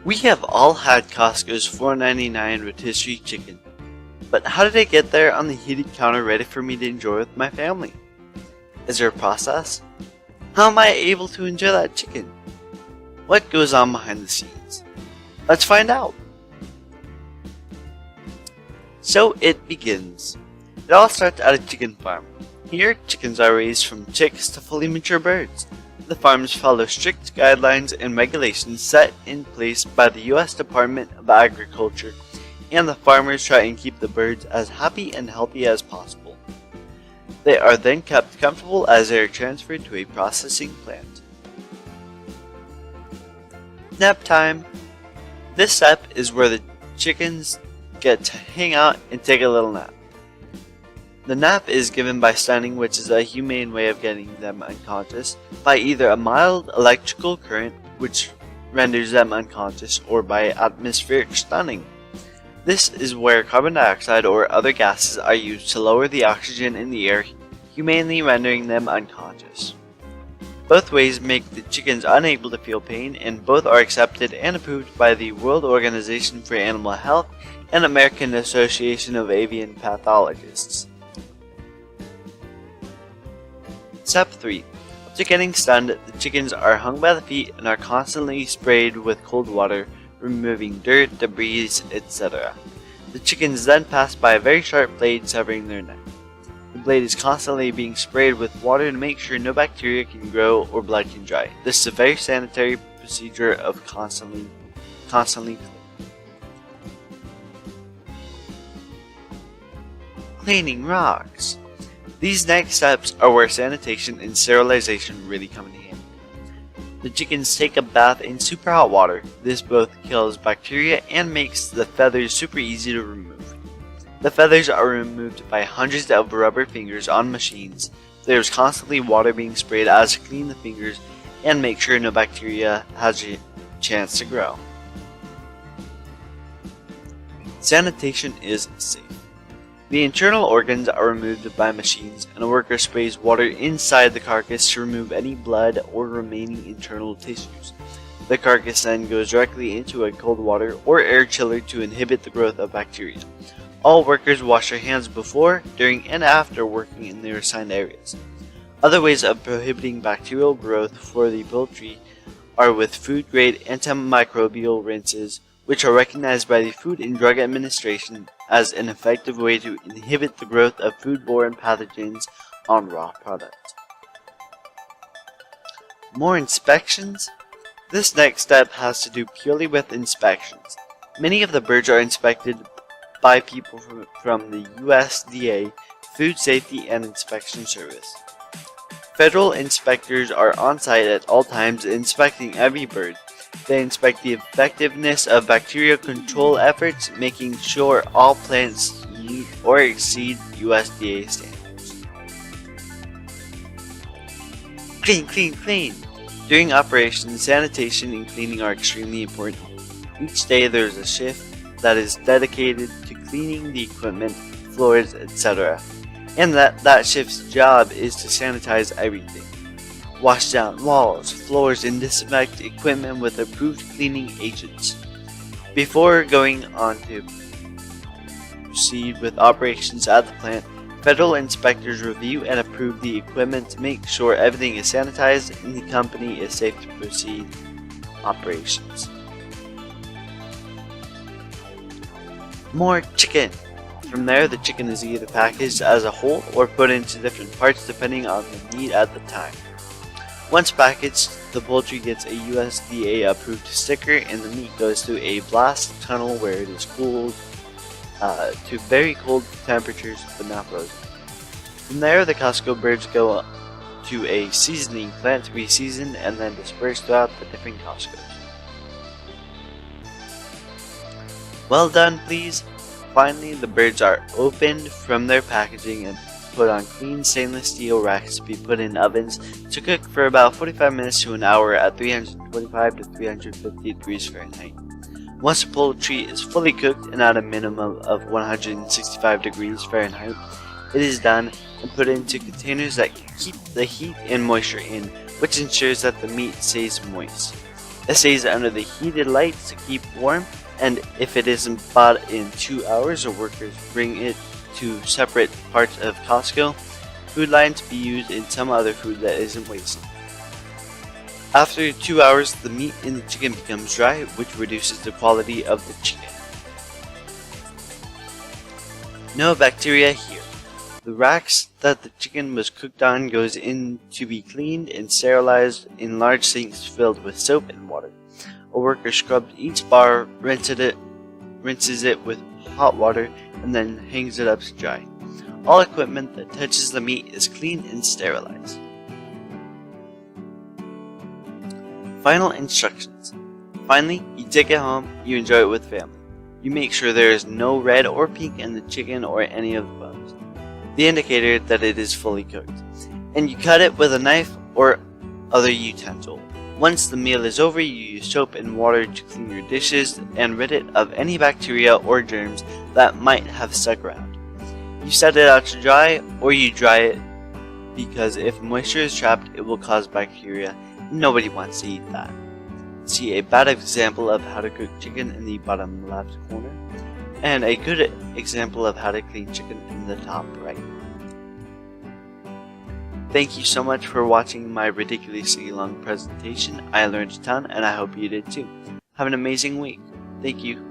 We have all had Costco's $4.99 rotisserie chicken, but how did I get there on the heated counter ready for me to enjoy with my family? Is there a process? How am I able to enjoy that chicken? What goes on behind the scenes? Let's find out! So it begins. It all starts at a chicken farm. Here, chickens are raised from chicks to fully mature birds. The farms follow strict guidelines and regulations set in place by the U.S. Department of Agriculture, and the farmers try and keep the birds as happy and healthy as possible. They are then kept comfortable as they are transferred to a processing plant. Nap time. This step is where the chickens get to hang out and take a little nap. The nap is given by stunning, which is a humane way of getting them unconscious, by either a mild electrical current, which renders them unconscious, or by atmospheric stunning. This is where carbon dioxide or other gases are used to lower the oxygen in the air, humanely rendering them unconscious. Both ways make the chickens unable to feel pain, and both are accepted and approved by the World Organization for Animal Health and American Association of Avian Pathologists. Step 3. After getting stunned, the chickens are hung by the feet and are constantly sprayed with cold water, removing dirt, debris, etc. The chickens then pass by a very sharp blade severing their neck. The blade is constantly being sprayed with water to make sure no bacteria can grow or blood can dry. This is a very sanitary procedure of constantly cleaning rocks. These next steps are where sanitation and sterilization really come in handy. The chickens take a bath in super hot water. This both kills bacteria and makes the feathers super easy to remove. The feathers are removed by hundreds of rubber fingers on machines. There's constantly water being sprayed as to clean the fingers and make sure no bacteria has a chance to grow. Sanitation is safe. The internal organs are removed by machines, and a worker sprays water inside the carcass to remove any blood or remaining internal tissues. The carcass then goes directly into a cold water or air chiller to inhibit the growth of bacteria. All workers wash their hands before, during, and after working in their assigned areas. Other ways of prohibiting bacterial growth for the poultry are with food-grade antimicrobial rinses, which are recognized by the Food and Drug Administration as an effective way to inhibit the growth of foodborne pathogens on raw products. More inspections? This next step has to do purely with inspections. Many of the birds are inspected by people from the USDA Food Safety and Inspection Service. Federal inspectors are on site at all times inspecting every bird. They inspect the effectiveness of bacterial control efforts, making sure all plants meet or exceed USDA standards. Clean, clean, clean! During operations, sanitation and cleaning are extremely important. Each day there is a shift that is dedicated to cleaning the equipment, floors, etc. And that shift's job is to sanitize everything. Wash down walls, floors, and disinfect equipment with approved cleaning agents. Before going on to proceed with operations at the plant, federal inspectors review and approve the equipment to make sure everything is sanitized and the company is safe to proceed operations. More chicken! From there, the chicken is either packaged as a whole or put into different parts depending on the need at the time. Once packaged, the poultry gets a USDA approved sticker and the meat goes through a blast tunnel where it is cooled to very cold temperatures but not frozen. From there, the Costco birds go to a seasoning plant to be seasoned and then dispersed throughout the different Costcos. Well done, please. Finally, the birds are opened from their packaging and put on clean stainless steel racks to be put in ovens to cook for about 45 minutes to an hour at 325 to 350 degrees Fahrenheit. Once the poultry is fully cooked and at a minimum of 165 degrees Fahrenheit, it is done and put into containers that keep the heat and moisture in, which ensures that the meat stays moist. It stays under the heated lights to keep warm, and if it isn't bought in 2 hours or workers bring it to separate parts of Costco food line to be used in some other food that isn't wasted. After 2 hours, the meat in the chicken becomes dry, which reduces the quality of the chicken. No bacteria here. The racks that the chicken was cooked on goes in to be cleaned and sterilized in large sinks filled with soap and water. A worker scrubs each bar, rinses it with hot water, and then hangs it up to dry. All equipment that touches the meat is cleaned and sterilized. Final instructions. Finally, you take it home, you enjoy it with family. You make sure there is no red or pink in the chicken or any of the bones, the indicator that it is fully cooked, and you cut it with a knife or other utensil. Once the meal is over, you use soap and water to clean your dishes and rid it of any bacteria or germs that might have stuck around. You set it out to dry, or you dry it, because if moisture is trapped, it will cause bacteria. Nobody wants to eat that. See a bad example of how to cook chicken in the bottom left corner, and a good example of how to clean chicken in the top right. Thank you so much for watching my ridiculously long presentation. I learned a ton, and I hope you did too. Have an amazing week. Thank you.